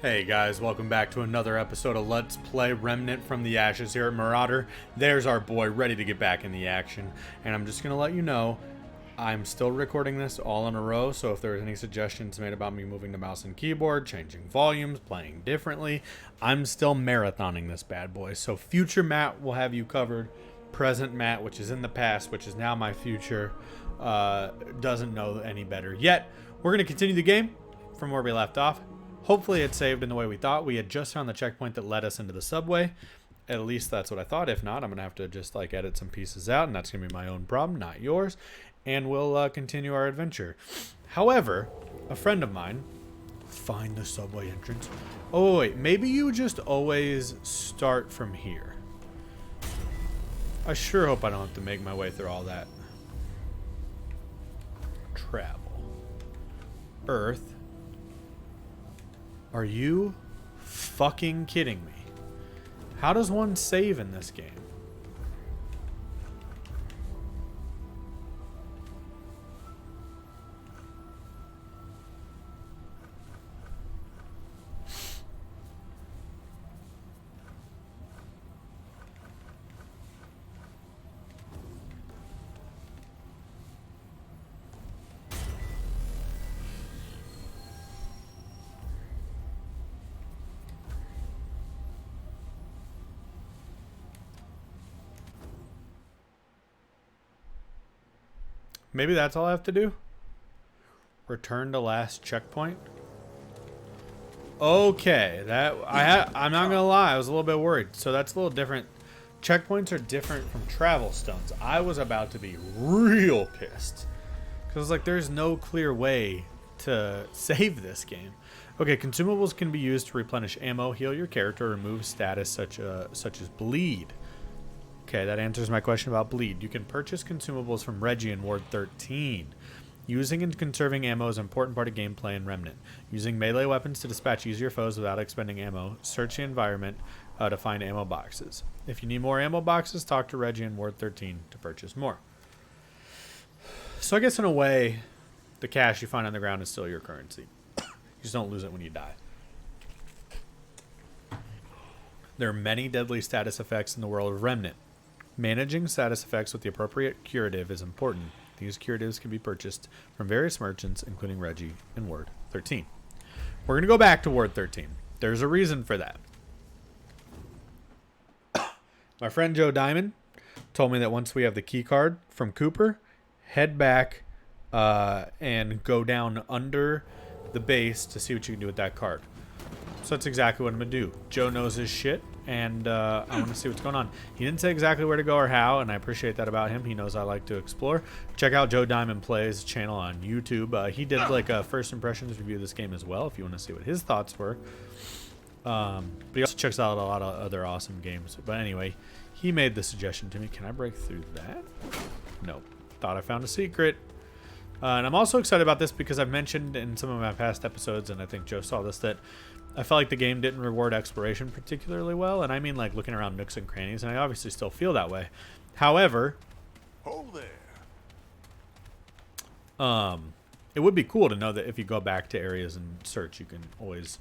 Hey guys, welcome back to another episode of Let's Play Remnant from the Ashes here at MurrOtter. There's our boy ready to get back in the action. And I'm just going to let you know, I'm still recording this all in a row, so if there's any suggestions made about me moving the mouse and keyboard, changing volumes, playing differently, I'm still marathoning this bad boy. So future Matt will have you covered. Present Matt, which is in the past, which is now my future, doesn't know any better yet. We're going to continue the game from where we left off. Hopefully it saved in the way we thought. We had just found the checkpoint that led us into the subway. At least that's what I thought. If not, I'm going to have to just like edit some pieces out, and that's going to be my own problem, not yours. And we'll continue our adventure. However, a friend of mine, find the subway entrance. Oh, wait, maybe you just always start from here. I sure hope I don't have to make my way through all that. Travel. Earth. Are you fucking kidding me? How does one save in this game? Maybe that's all I have to do? Return to last checkpoint? Okay, I'm not gonna lie, I was a little bit worried. So that's a little different. Checkpoints are different from travel stones. I was about to be real pissed. Because like there's no clear way to save this game. Okay, consumables can be used to replenish ammo, heal your character, remove status such as bleed. Okay, that answers my question about bleed. You can purchase consumables from Reggie in Ward 13. Using and conserving ammo is an important part of gameplay in Remnant. Using melee weapons to dispatch easier foes without expending ammo. Search the environment to find ammo boxes. If you need more ammo boxes, talk to Reggie in Ward 13 to purchase more. So I guess in a way, the cash you find on the ground is still your currency. You just don't lose it when you die. There are many deadly status effects in the world of Remnant. Managing status effects with the appropriate curative is important. These curatives can be purchased from various merchants, including Reggie in Ward 13. We're going to go back to Ward 13. There's a reason for that. My friend Joe Diamond told me that once we have the key card from Cooper, head back and go down under the base to see what you can do with that card. So that's exactly what I'm going to do. Joe knows his shit, and I want to see what's going on. He didn't say exactly where to go or how, and I appreciate that about him. He knows I like to explore. Check out Joe Diamond Plays channel on YouTube. He did like a first impressions review of this game as well, if you want to see what his thoughts were. But he also checks out a lot of other awesome games. But anyway, he made the suggestion to me. Can I break through that? No. Thought I found a secret. And I'm also excited about this because I've mentioned in some of my past episodes, and I think Joe saw this, that I felt like the game didn't reward exploration particularly well, and I mean like looking around nooks and crannies, and I obviously still feel that way. However, hold there. It would be cool to know that if you go back to areas and search, you can always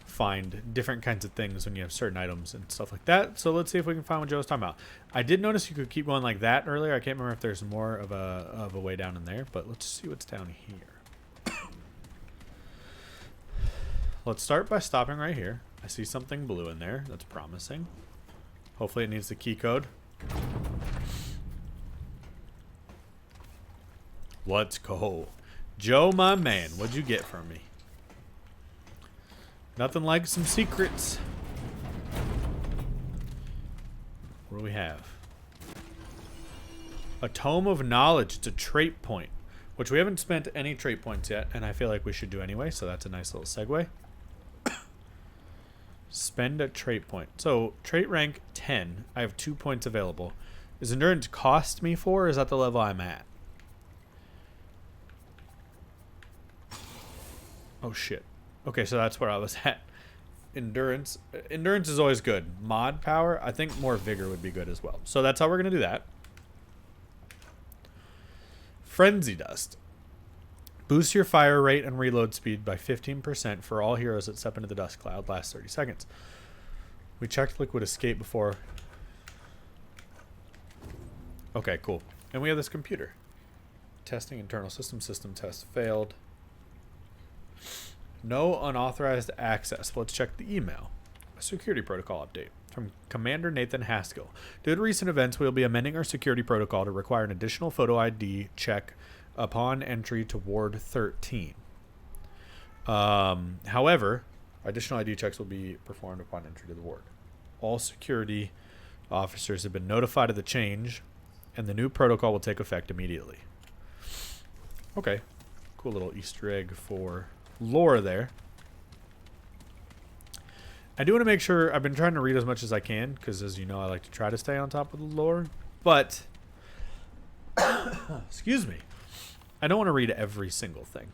find different kinds of things when you have certain items and stuff like that. So let's see if we can find what Joe was talking about. I did notice you could keep going like that earlier. I can't remember if there's more of a way down in there, but let's see what's down here. Let's start by stopping right here. I see something blue in there. That's promising. Hopefully it needs the key code. Let's go. Joe, my man, what'd you get from me? Nothing like some secrets. What do we have? A Tome of Knowledge. It's a trait point, which we haven't spent any trait points yet, and I feel like we should do anyway, so that's a nice little segue. Spend a trait point. So, trait rank 10. I have 2 points available. Is endurance cost me 4, or is that the level I'm at? Oh, shit. Okay, so that's where I was at. Endurance. Endurance is always good. Mod power, I think more vigor would be good as well. So that's how we're going to do that. Frenzy Dust. Boost your fire rate and reload speed by 15% for all heroes that step into the dust cloud. Last 30 seconds. We checked liquid escape before. Okay, cool. And we have this computer. Testing internal system test failed. No unauthorized access. Let's check the email. A security protocol update from Commander Nathan Haskell. Due to recent events, we will be amending our security protocol to require an additional photo ID check upon entry to Ward 13. However, additional ID checks will be performed upon entry to the ward. All security officers have been notified of the change, and the new protocol will take effect immediately. Okay. Cool little Easter egg for lore there. I do want to make sure, I've been trying to read as much as I can, because as you know, I like to try to stay on top of the lore, but excuse me, I don't want to read every single thing.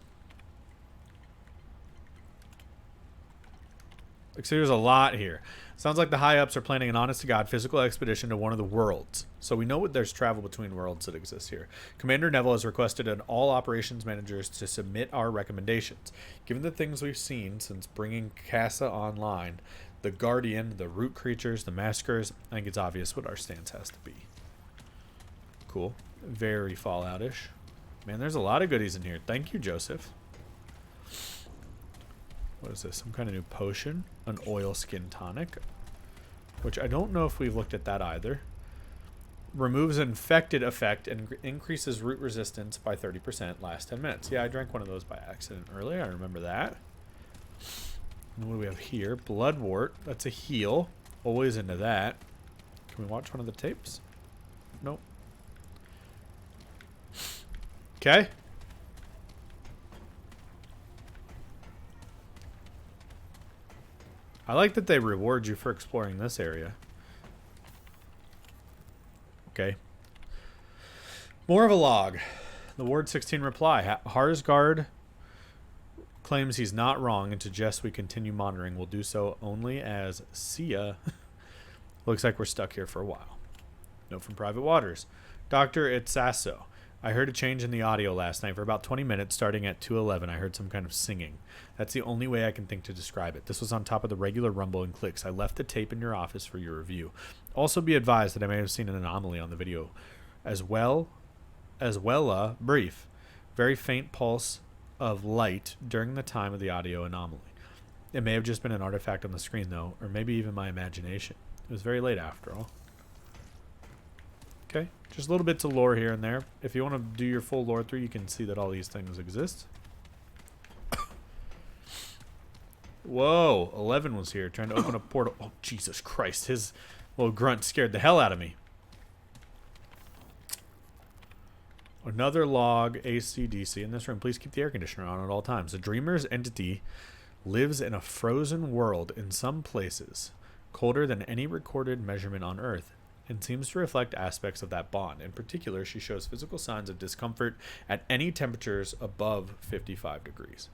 Like, so there's a lot here. Sounds like the high-ups are planning an honest-to-God physical expedition to one of the worlds. So we know there's travel between worlds that exists here. Commander Neville has requested all operations managers to submit our recommendations. Given the things we've seen since bringing Casa online, the Guardian, the root creatures, the massacres, I think it's obvious what our stance has to be. Cool. Very Fallout-ish. Man, there's a lot of goodies in here. Thank you, Joseph. What is this? Some kind of new potion? An Oilskin Tonic. Which I don't know if we've looked at that either. Removes infected effect and increases root resistance by 30% last 10 minutes. Yeah, I drank one of those by accident earlier. I remember that. And what do we have here? Bloodwort. That's a heal. Always into that. Can we watch one of the tapes? Nope. Okay. I like that they reward you for exploring this area. Okay. More of a log. The Ward 16 reply. Harsgard claims he's not wrong and suggests we continue monitoring. We'll do so only as Sia. Looks like we're stuck here for a while. Note from Private Waters. Dr. Itsaso. I heard a change in the audio last night. For about 20 minutes, starting at 2:11, I heard some kind of singing. That's the only way I can think to describe it. This was on top of the regular rumble and clicks. I left the tape in your office for your review. Also be advised that I may have seen an anomaly on the video. As well, brief, very faint pulse of light during the time of the audio anomaly. It may have just been an artifact on the screen, though, or maybe even my imagination. It was very late after all. Okay, just little bits of lore here and there. If you want to do your full lore through, you can see that all these things exist. Whoa, 11 was here trying to open a portal. Oh, Jesus Christ. His little grunt scared the hell out of me. Another log, AC/DC in this room. Please keep the air conditioner on at all times. The Dreamer's entity lives in a frozen world in some places, colder than any recorded measurement on Earth, and seems to reflect aspects of that bond. In particular, she shows physical signs of discomfort at any temperatures above 55 degrees.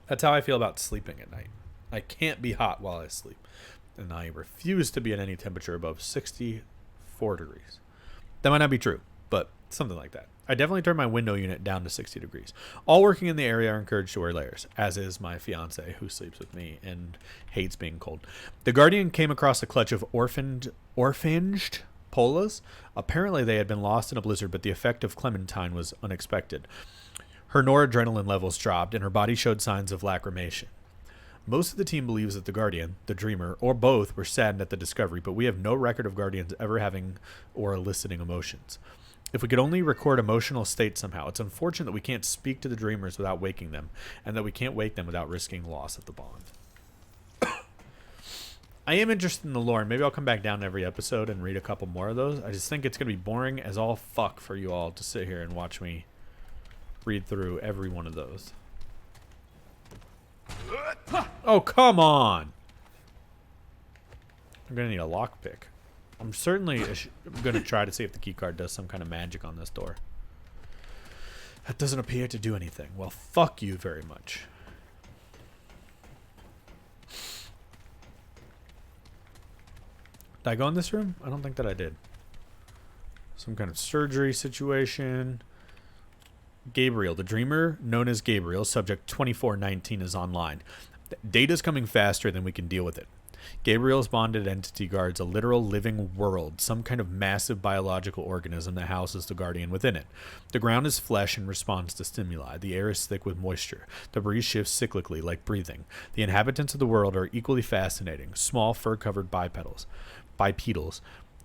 That's how I feel about sleeping at night. I can't be hot while I sleep, and I refuse to be at any temperature above 64 degrees. That might not be true, but something like that. I definitely turned my window unit down to 60 degrees. All working in the area are encouraged to wear layers, as is my fiance, who sleeps with me and hates being cold. The Guardian came across a clutch of orphaned polas. Apparently they had been lost in a blizzard, but the effect of Clementine was unexpected. Her noradrenaline levels dropped, and her body showed signs of lacrimation. Most of the team believes that the Guardian, the Dreamer, or both were saddened at the discovery, but we have no record of Guardians ever having or eliciting emotions. If we could only record emotional states somehow. It's unfortunate that we can't speak to the Dreamers without waking them, and that we can't wake them without risking loss of the bond. I am interested in the lore, and maybe I'll come back down every episode and read a couple more of those. I just think it's going to be boring as all fuck for you all to sit here and watch me read through every one of those. Oh, come on! I'm going to need a lockpick. I'm certainly going to try to see if the keycard does some kind of magic on this door. That doesn't appear to do anything. Well, fuck you very much. Did I go in this room? I don't think that I did. Some kind of surgery situation. Gabriel, the dreamer known as Gabriel, subject 2419, is online. Data's coming faster than we can deal with it. Gabriel's bonded entity guards a literal living world, some kind of massive biological organism that houses the guardian within it. The ground is flesh and responds to stimuli. The air is thick with moisture. The breeze shifts cyclically, like breathing. The inhabitants of the world are equally fascinating, small fur-covered bipedals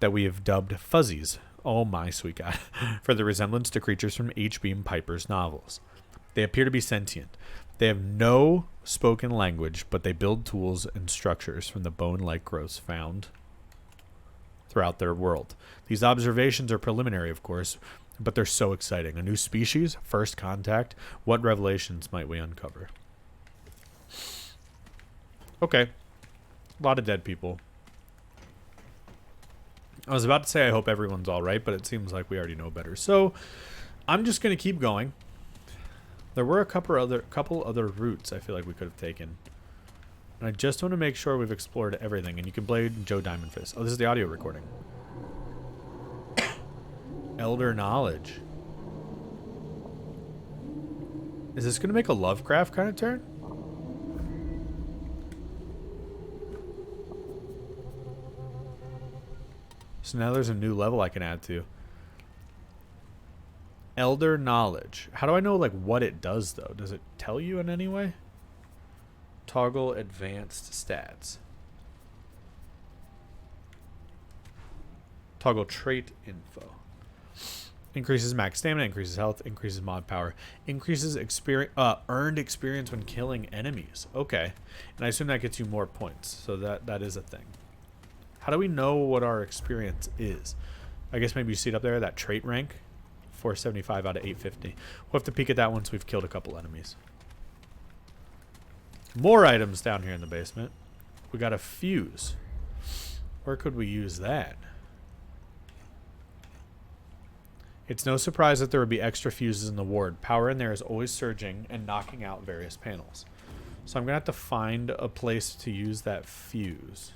that we have dubbed fuzzies. Oh my sweet God. For the resemblance to creatures from H. Beam Piper's novels. They appear to be sentient. They have no spoken language, but they build tools and structures from the bone-like growths found throughout their world. These observations are preliminary, of course, but they're so exciting. A new species, first contact. What revelations might we uncover? Okay. A lot of dead people. I was about to say I hope everyone's all right, but it seems like we already know better. So I'm just going to keep going. There were a couple other routes I feel like we could have taken. And I just want to make sure we've explored everything. And you can blame Joe Diamond Fist. Oh, this is the audio recording. Elder Knowledge. Is this going to make a Lovecraft kind of turn? So now there's a new level I can add to. Elder Knowledge. How do I know like what it does though? Does it tell you in any way? Toggle advanced stats. Toggle trait info. Increases max stamina, increases health, increases mod power, increases earned experience when killing enemies. Okay. And I assume that gets you more points. So that is a thing. How do we know what our experience is? I guess maybe you see it up there, that trait rank. 475 out of 850. We'll have to peek at that once we've killed a couple enemies. More items down here in the basement. We got a fuse. Where could we use that? It's no surprise that there would be extra fuses in the ward. Power in there is always surging and knocking out various panels. So I'm going to have to find a place to use that fuse.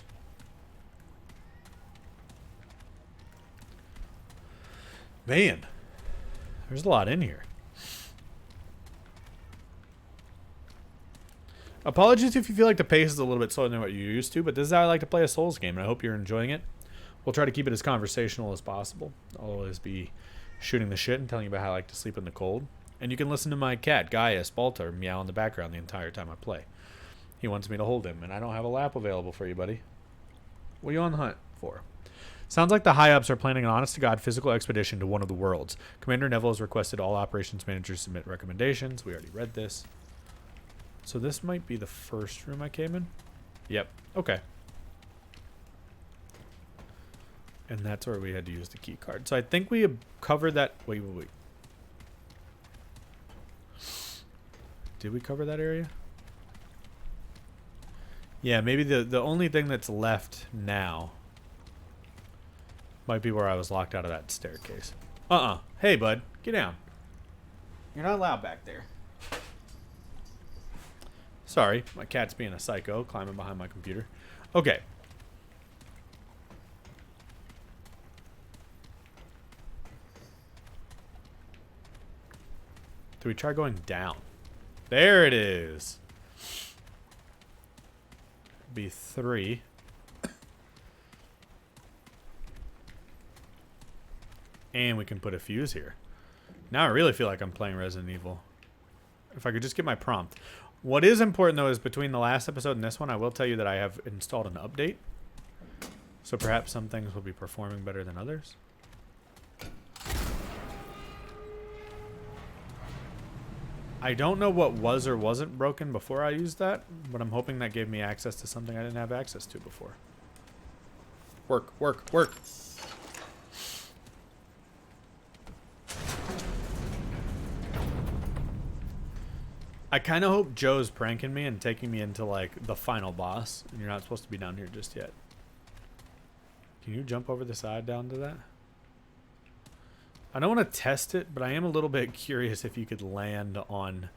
Man, there's a lot in here. Apologies if you feel like the pace is a little bit slower than what you're used to, but this is how I like to play a Souls game, and I hope you're enjoying it. We'll try to keep it as conversational as possible. I'll always be shooting the shit and telling you about how I like to sleep in the cold. And you can listen to my cat, Gaius Baltar, meow in the background the entire time I play. He wants me to hold him, and I don't have a lap available for you, buddy. What are you on the hunt for? Sounds like the high-ups are planning an honest-to-God physical expedition to one of the worlds. Commander Neville has requested all operations managers submit recommendations. We already read this. So this might be the first room I came in. Yep. Okay. And that's where we had to use the key card. So I think we have covered that. Wait. Did we cover that area? Yeah, maybe the only thing that's left now might be where I was locked out of that staircase. Hey, bud. Get down. You're not allowed back there. Sorry. My cat's being a psycho, climbing behind my computer. Okay. Do we try going down? There it is. Be 3. And we can put a fuse here. Now I really feel like I'm playing Resident Evil. If I could just get my prompt. What is important, though, is between the last episode and this one, I will tell you that I have installed an update. So perhaps some things will be performing better than others. I don't know what was or wasn't broken before I used that, but I'm hoping that gave me access to something I didn't have access to before. Work. I kind of hope Joe's pranking me and taking me into, like, the final boss, and you're not supposed to be down here just yet. Can you jump over the side down to that? I don't want to test it, but I am a little bit curious if you could land on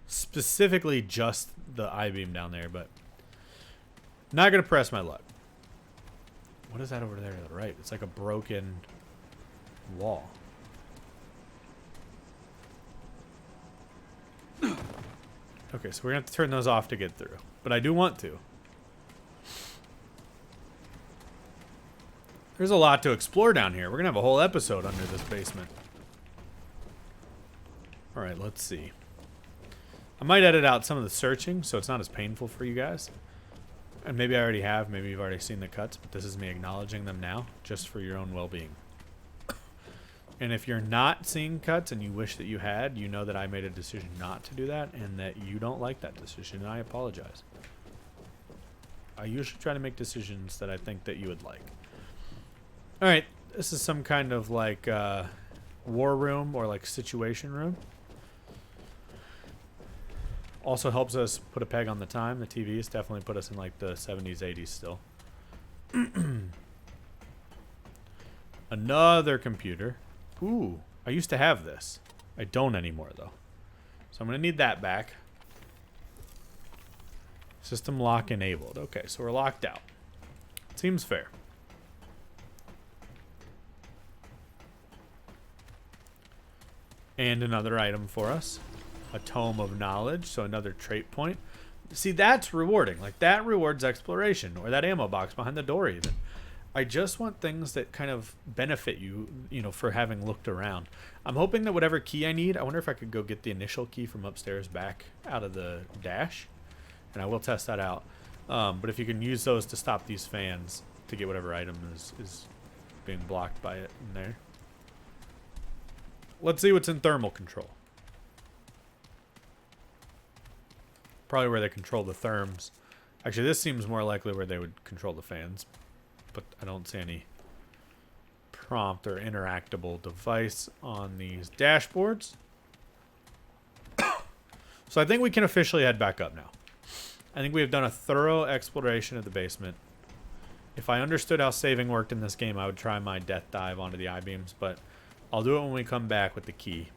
specifically just the I-beam down there, but not going to press my luck. What is that over there to the right? It's like a broken wall. Okay, so we're gonna have to turn those off to get through. But I do want to. There's a lot to explore down here. We're gonna have a whole episode under this basement. Alright, let's see. I might edit out some of the searching so it's not as painful for you guys. And maybe I already have, maybe you've already seen the cuts, but this is me acknowledging them now, just for your own well-being. And if you're not seeing cuts and you wish that you had, you know that I made a decision not to do that and that you don't like that decision, and I apologize. I usually try to make decisions that I think that you would like. Alright, this is some kind of like war room or like situation room. Also helps us put a peg on the time. The TVs definitely put us in like the 70s, 80s still. Another computer. Ooh, I used to have this. I don't anymore though. So I'm gonna need that back. System lock enabled. Okay, so we're locked out. Seems fair. And another item for us. A Tome of Knowledge, so another trait point. See, that's rewarding. Like, that rewards exploration. Or that ammo box behind the door, even. I just want things that kind of benefit you, you know, for having looked around. I'm hoping that whatever key I need, I wonder if I could go get the initial key from upstairs back out of the dash. And I will test that out. But if you can use those to stop these fans to get whatever item is being blocked by it in there. Let's see what's in thermal control. Probably where they control the therms. Actually, this seems more likely where they would control the fans. But I don't see any prompt or interactable device on these dashboards. So I think we can officially head back up now. I think we have done a thorough exploration of the basement. If I understood how saving worked in this game, I would try my death dive onto the I-beams, but I'll do it when we come back with the key.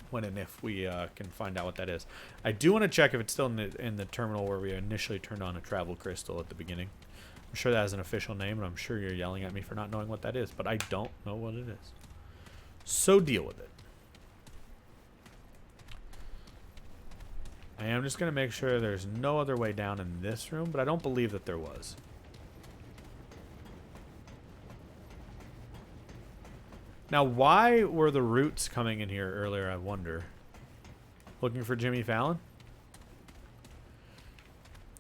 When and if we can find out what that is. I do want to check if it's still in the terminal where we initially turned on a travel crystal at the beginning. I'm sure that has an official name, and I'm sure you're yelling at me for not knowing what that is, but I don't know what it is. So deal with it. I am just going to make sure there's no other way down in this room, but I don't believe that there was. Now, why were the roots coming in here earlier, I wonder? Looking for Jimmy Fallon?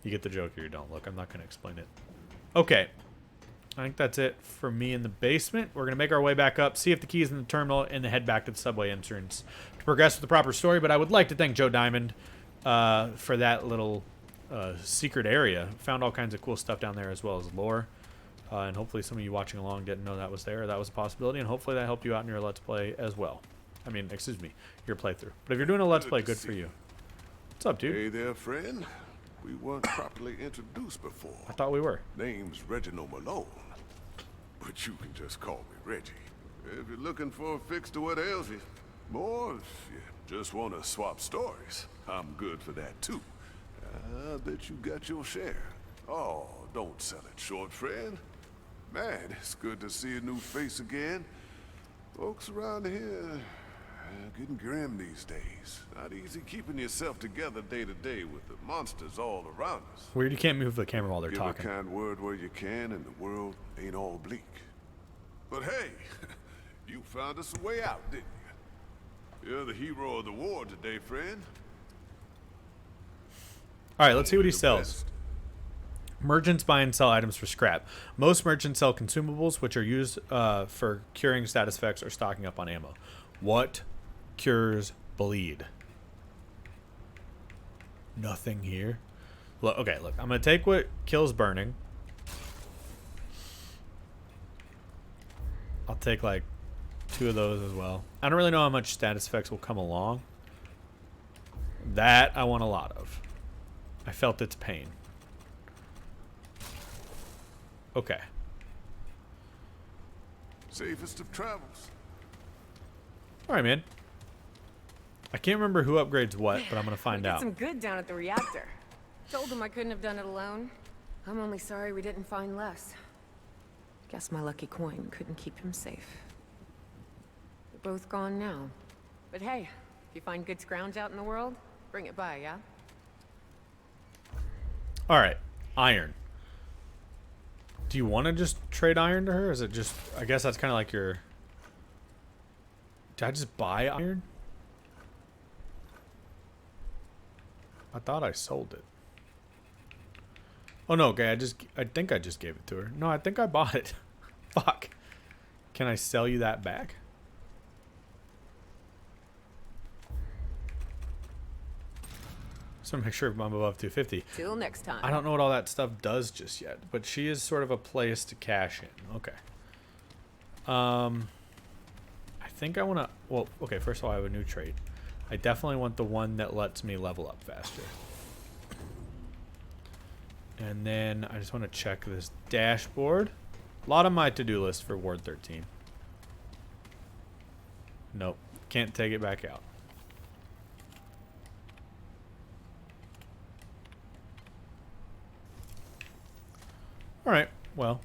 You get the joke or you don't. Look, I'm not going to explain it. Okay. I think that's it for me in the basement. We're going to make our way back up, see if the key's in the terminal, and then head back to the subway entrance to progress with the proper story. But I would like to thank Joe Diamond for that little secret area. Found all kinds of cool stuff down there as well as lore. And hopefully some of you watching along didn't know that was there, or that was a possibility, and hopefully that helped you out in your Let's Play as well. I mean, excuse me, your playthrough. But if you're doing a Let's Play, good for you. What's up, dude? Hey there, friend. We weren't properly introduced before. I thought we were. Name's Reginald Malone, but you can just call me Reggie. If you're looking for a fix to what ails you, or if you just want to swap stories, I'm good for that too. I bet you got your share. Oh, don't sell it short, friend. Man, it's good to see a new face again. Folks around here getting grim these days. Not easy keeping yourself together day to day with the monsters all around us. Weird you can't move the camera while they're Give talking. a kind word where you can, and the world ain't all bleak. But hey, you found us a way out, didn't you? You're the hero of the war today, friend. All right, let's see what he The sells. best. Merchants buy and sell items for scrap. Most merchants sell consumables, which are used for curing status effects or stocking up on ammo. What cures bleed? Nothing here. Look, okay, look. I'm going to take what kills burning. I'll take like 2 of those as well. I don't really know how much status effects will come along. That I want a lot of. I felt its pain. Okay. Safest of travels. All right, man. I can't remember who upgrades what, but I'm going to find out. Some good down at the reactor. Told him I couldn't have done it alone. I'm only sorry we didn't find less. Guess my lucky coin couldn't keep him safe. They're both gone now. But hey, If you find good scrounge out in the world, bring it by, yeah? Alright. Iron. Do you want to just trade iron to her? Is it just... I guess that's kind of like your... Did I just buy iron? I thought I sold it. Oh no, okay, I think I just gave it to her. No, I think I bought it. Fuck. Can I sell you that back? Just want to make sure I'm above 250. Till next time. I don't know what all that stuff does just yet, but she is sort of a place to cash in. Okay. I think I want to... Well, okay, first of all, I have a new trait. I definitely want the one that lets me level up faster. And then I just want to check this dashboard. A lot on my to-do list for Ward 13. Nope. Can't take it back out. Alright, well.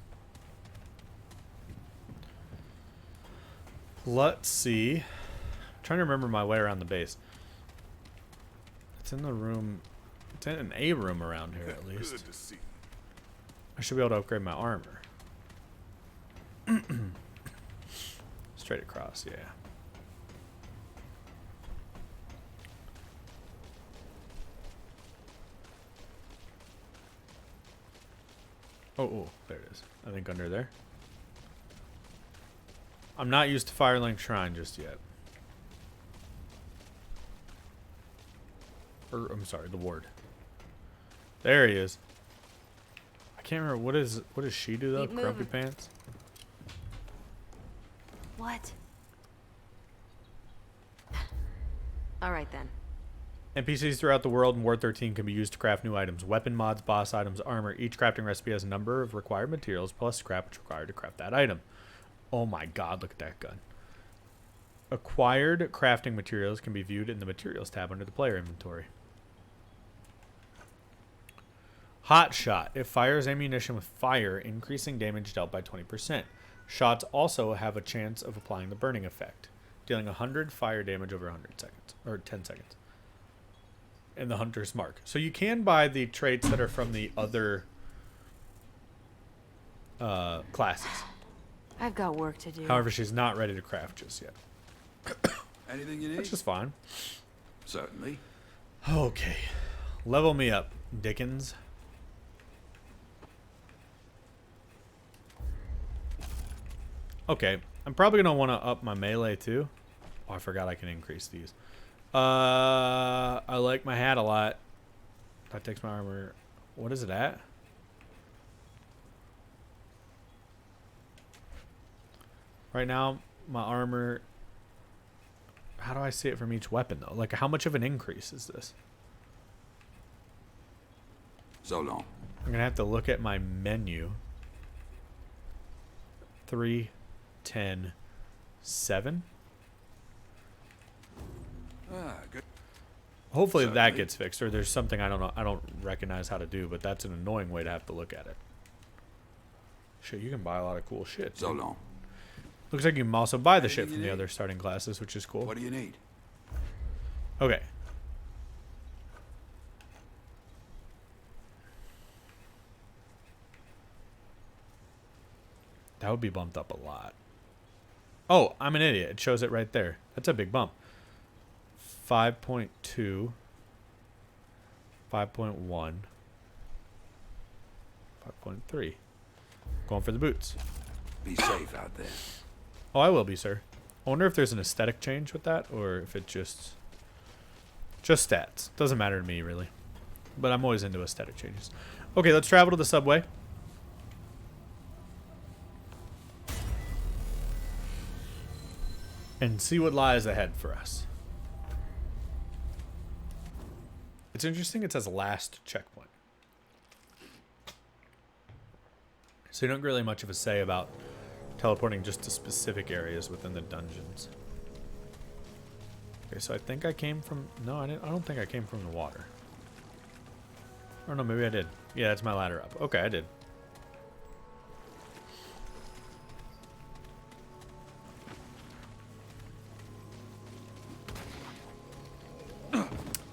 Let's see. I'm trying to remember my way around the base. It's in the room. It's in a room around here, at least. Good to see. I should be able to upgrade my armor. Straight across, yeah. Oh, there it is. I think under there. I'm not used to Firelink Shrine just yet. Or, I'm sorry, the ward. There he is. I can't remember what does she do though? Keep Grumpy moving. Pants? What? All right then. NPCs throughout the world in Ward 13 can be used to craft new items. Weapon mods, boss items, armor. Each crafting recipe has a number of required materials plus scrap which required to craft that item. Oh my god, look at that gun. Acquired crafting materials can be viewed in the materials tab under the player inventory. Hot shot. It fires ammunition with fire, increasing damage dealt by 20%. Shots also have a chance of applying the burning effect, dealing 100 fire damage over 100 seconds, or 10 seconds. In the Hunter's Mark. So you can buy the traits that are from the other classes. I've got work to do. However, she's not ready to craft just yet. Anything you need? Which is fine. Certainly. Okay. Level me up, Dickens. Okay. I'm probably going to want to up my melee too. Oh, I forgot I can increase these. I like my hat a lot. That takes my armor. What is it at? Right now, my armor... How do I see it from each weapon, though? Like, how much of an increase is this? So long. I'm going to have to look at my menu. 3, 10, 7. Good. Hopefully that Certainly. gets fixed, or there's something I don't know. I don't recognize how to do, but that's an annoying way to have to look at it. Shit, you can buy a lot of cool shit. So dude. long. Looks like you can also buy the shit Anything from you the need? other starting classes, which is cool. What do you need? Okay. That would be bumped up a lot. Oh, I'm an idiot. It shows it right there. That's a big bump. 5.2. 5.1. 5.3. Going for the boots. Be safe out there. Oh, I will be, sir. I wonder if there's an aesthetic change with that, or if it just stats. Doesn't matter to me, really. But I'm always into aesthetic changes. Okay, let's travel to the subway. And see what lies ahead for us. It's interesting it says last checkpoint. So you don't really much of a say about teleporting just to specific areas within the dungeons. Okay, so I think I came from... No, I don't think I came from the water. Or no, maybe I did. Yeah, that's my ladder up. Okay, I did.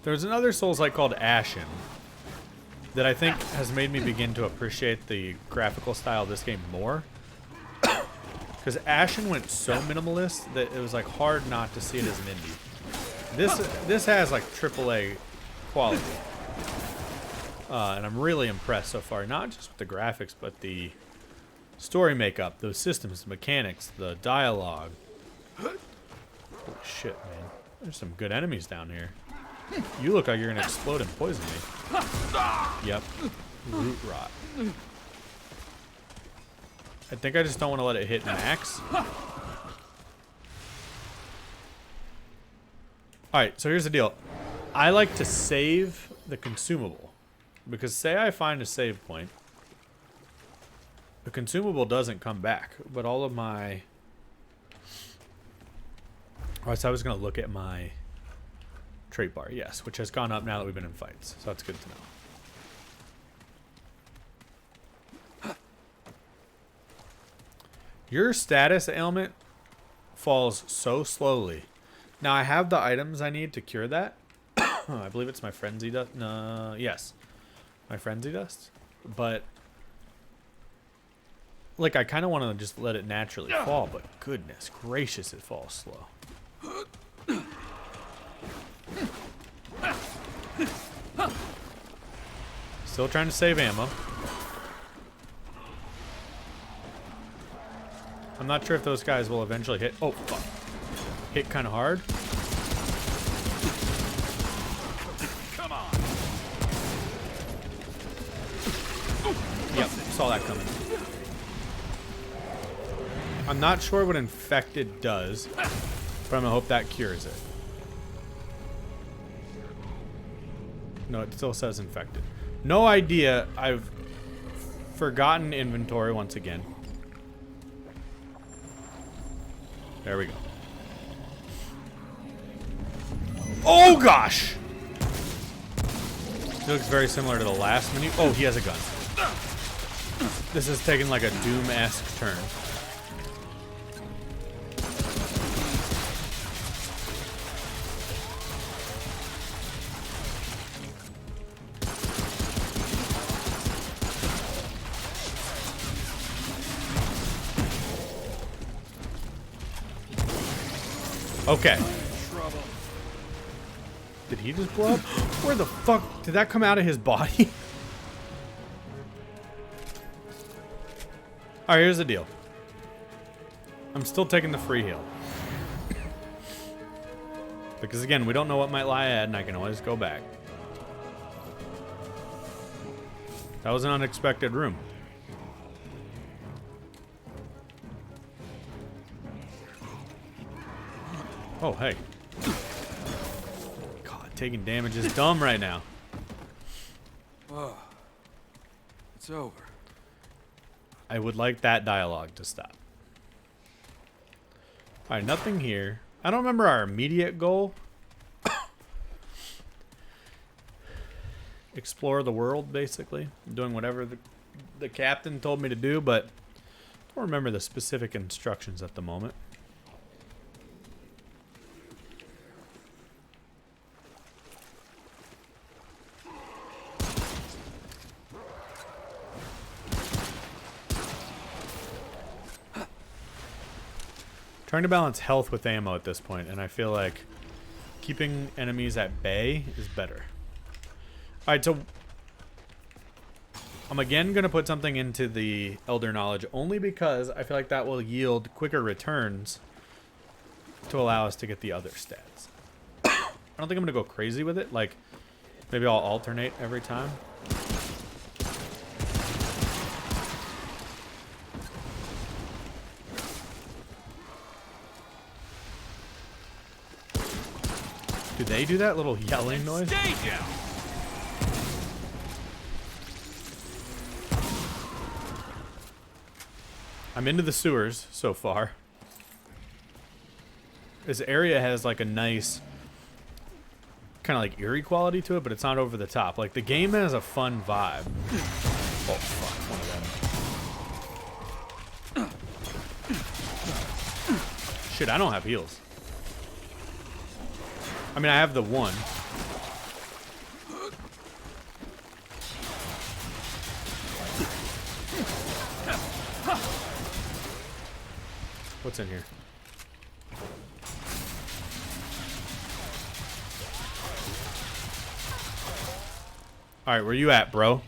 There's another Souls-like called Ashen that I think has made me begin to appreciate the graphical style of this game more. Because Ashen went so minimalist that it was like hard not to see it as an indie. This has like AAA quality. And I'm really impressed so far, not just with the graphics, but the story makeup, those systems, the mechanics, the dialogue. Holy shit, man. There's some good enemies down here. You look like you're gonna explode and poison me. Yep. Root rot. I think I just don't want to let it hit max. Alright, so here's the deal. I like to save the consumable. Because say I find a save point, the consumable doesn't come back, but all of my... Alright, so I was going to look at my trait bar, yes, which has gone up now that we've been in fights, so that's good to know. Your status ailment falls so slowly. Now I have the items I need to cure that. I believe it's my frenzy dust. No, yes. My frenzy dust, but like I kind of want to just let it naturally fall, but goodness gracious, it falls slow. Still trying to save ammo. I'm not sure if those guys will eventually hit. Oh fuck! Hit kind of hard. Yep, saw that coming. I'm not sure what infected does, but I'm gonna hope that cures it. No, it still says infected. No idea. I've forgotten inventory once again. There we go. Oh gosh! It looks very similar to the last menu. Oh, he has a gun. This is taking like a Doom-esque turn. Okay. Did he just blow up? Where the fuck did that come out of his body? Alright, here's the deal. I'm still taking the free heal. Because again, we don't know what might lie ahead, and I can always go back. That was an unexpected room. Oh, hey. God, taking damage is dumb right now. Oh, it's over. I would like that dialogue to stop. Alright, nothing here. I don't remember our immediate goal. Explore the world, basically. Doing whatever the captain told me to do, but I don't remember the specific instructions at the moment. Trying to balance health with ammo at this point, and I feel like keeping enemies at bay is better. Alright, so I'm again going to put something into the Elder Knowledge only because I feel like that will yield quicker returns to allow us to get the other stats. I don't think I'm going to go crazy with it. Like, maybe I'll alternate every time. Do they do that little yelling noise? Stay down. I'm into the sewers so far. This area has like a nice kind of like eerie quality to it, but it's not over the top. Like the game has a fun vibe. Oh fuck, one of them. Shit, I don't have heals. I mean, I have the one. what's in here. Alright, where you at, bro?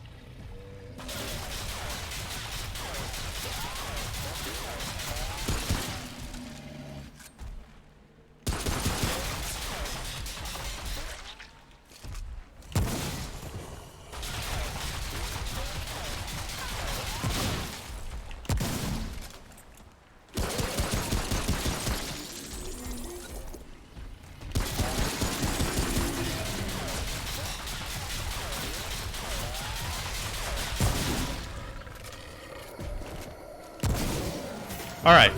Alright.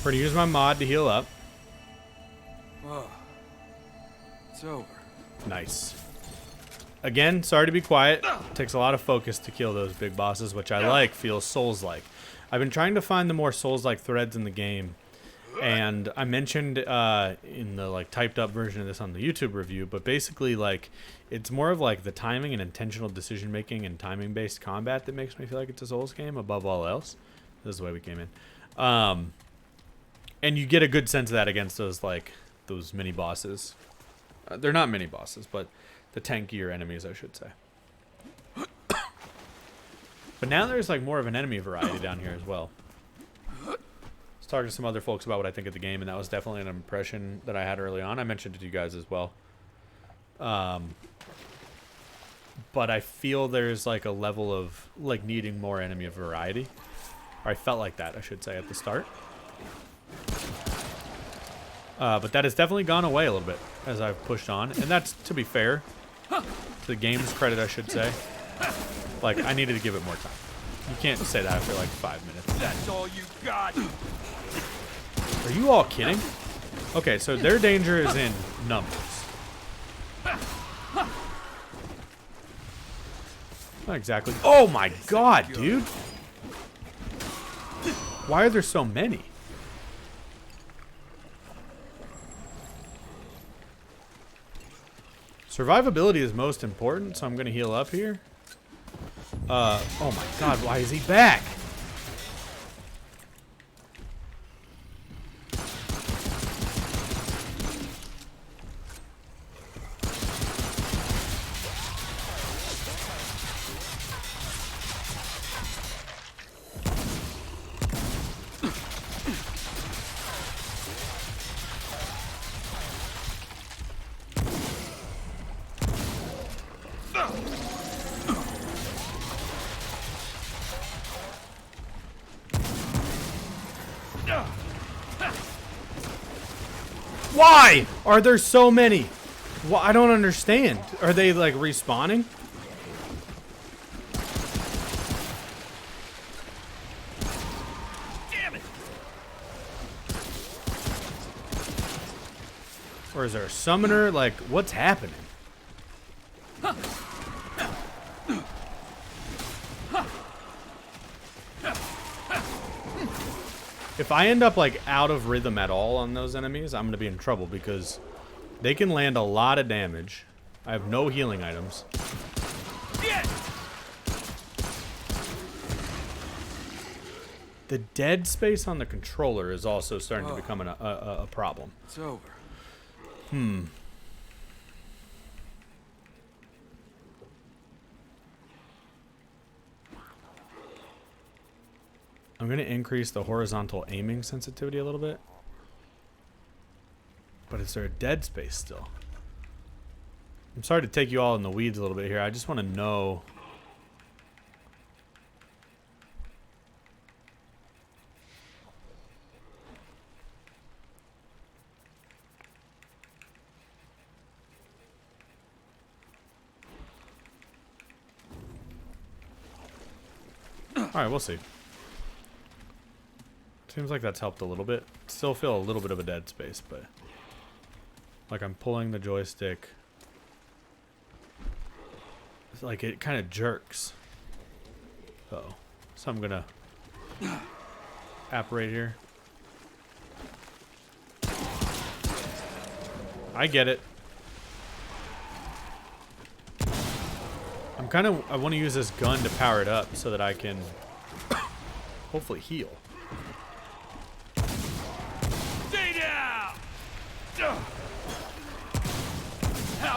We're gonna use my mod to heal up. Oh, it's over. Nice. Again, sorry to be quiet. It takes a lot of focus to kill those big bosses, which I like, feels Souls-like. I've been trying to find the more Souls-like threads in the game. And I mentioned in the like typed up version of this on the YouTube review, but basically like it's more of like the timing and intentional decision making and timing based combat that makes me feel like it's a Souls game above all else. This is the way we came in. And you get a good sense of that against those mini bosses. They're not mini bosses, but the tankier enemies, I should say. But now there's like more of an enemy variety down here as well. Let's talk to some other folks about what I think of the game, and that was definitely an impression that I had early on. I mentioned it to you guys as well. But I feel there's like a level of like needing more enemy variety. Or I felt like that, I should say, at the start. But that has definitely gone away a little bit as I've pushed on. And that's, to be fair, to the game's credit, I should say. Like, I needed to give it more time. You can't say that after like 5 minutes. That's all you got. Are you all kidding? Okay, so their danger is in numbers. Not exactly. Oh my god, dude! Why are there so many? Survivability is most important, so I'm gonna heal up here. Oh my god, why is he back? Why are there so many? Well, I don't understand. Are they like respawning? Damn it. Or is there a summoner? Like, what's happening? If I end up like out of rhythm at all on those enemies, I'm gonna be in trouble because they can land a lot of damage. I have no healing items. The dead space on the controller is also starting to become a problem. It's over. I'm going to increase the horizontal aiming sensitivity a little bit. But is there a dead space still? I'm sorry to take you all in the weeds a little bit here. I just want to know. All right, we'll see. Seems like that's helped a little bit. Still feel a little bit of a dead space, but like I'm pulling the joystick. It's like it kind of jerks. Uh-oh. So I'm gonna apparate here. I get it. I want to use this gun to power it up so that I can hopefully heal.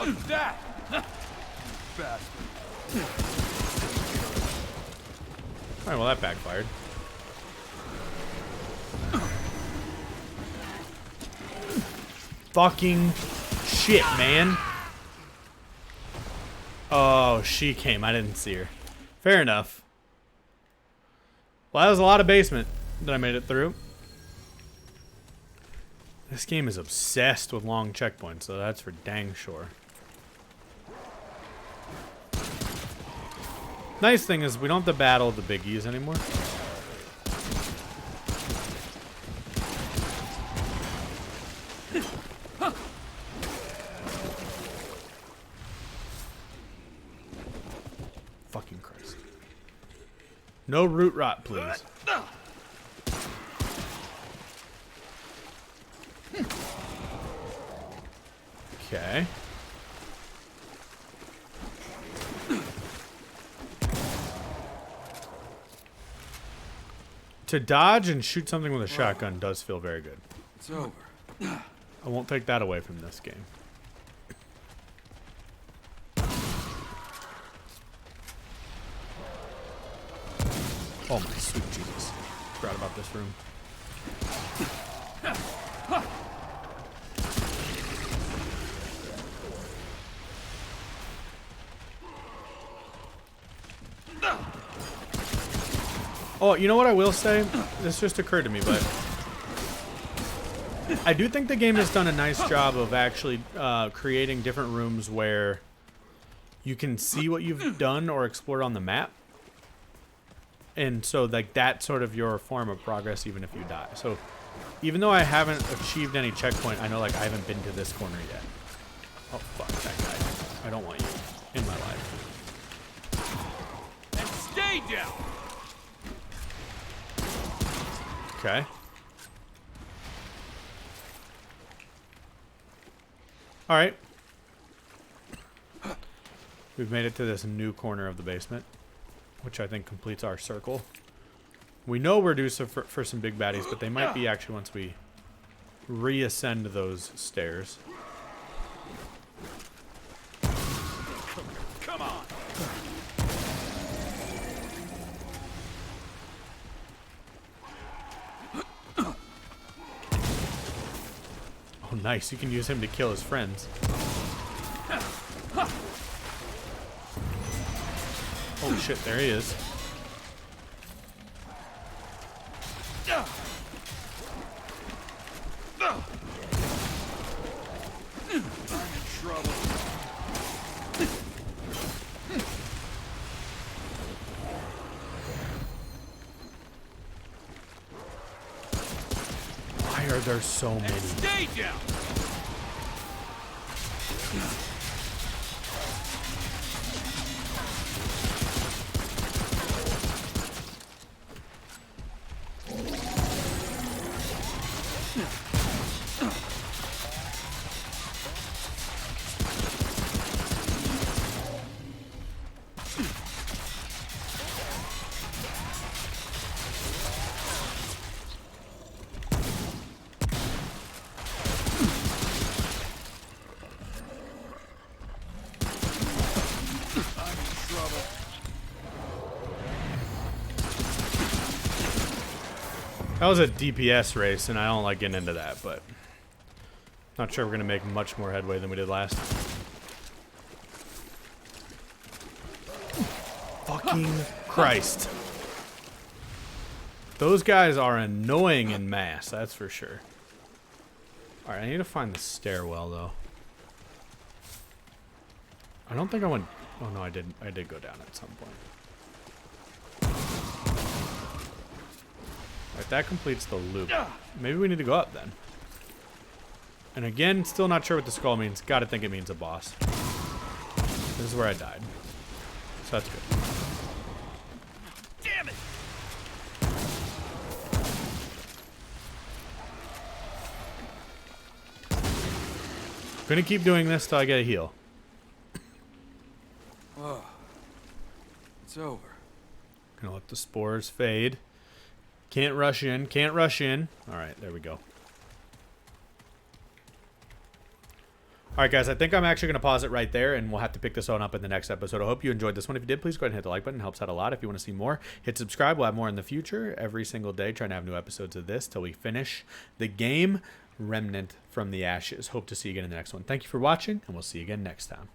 How's that? Bastard. Alright, well that backfired. Fucking shit, man. Oh, she came. I didn't see her. Fair enough. Well, that was a lot of basement that I made it through. This game is obsessed with long checkpoints, so that's for dang sure. Nice thing is we don't have to battle the biggies anymore. Fucking Christ. No root rot, please. Okay. To dodge and shoot something with a shotgun does feel very good. It's over. I won't take that away from this game. Oh my sweet Jesus. Forgot about this room. Oh, you know what I will say? This just occurred to me, but I do think the game has done a nice job of actually creating different rooms where you can see what you've done or explored on the map. And so, like, that's sort of your form of progress even if you die. So, even though I haven't achieved any checkpoint, I know, like, I haven't been to this corner yet. Oh, fuck that guy. I don't want you in my life. And stay down! Okay. Alright. We've made it to this new corner of the basement, which I think completes our circle. We know we're due for some big baddies, but they might be actually once we reascend those stairs. Come on! Oh, nice. You can use him to kill his friends. Oh shit, there he is. Why are there so many? Stay down! That was a DPS race, and I don't like getting into that, but not sure we're going to make much more headway than we did last. Fucking Christ. Those guys are annoying in mass, that's for sure. Alright, I need to find the stairwell, though. I don't think I went... Oh, no, I did go down at some point. Alright, that completes the loop. Maybe we need to go up then. And again, still not sure what the skull means. Gotta think it means a boss. This is where I died. So that's good. Damn it! Gonna keep doing this till I get a heal. Oh, it's over. Gonna let the spores fade. Can't rush in. Can't rush in. Alright, there we go. All right, guys, I think I'm actually going to pause it right there, and we'll have to pick this one up in the next episode. I hope you enjoyed this one. If you did, please go ahead and hit the like button. It helps out a lot. If you want to see more, hit subscribe. We'll have more in the future every single day, trying to have new episodes of this till we finish the game Remnant from the Ashes. Hope to see you again in the next one. Thank you for watching, and we'll see you again next time.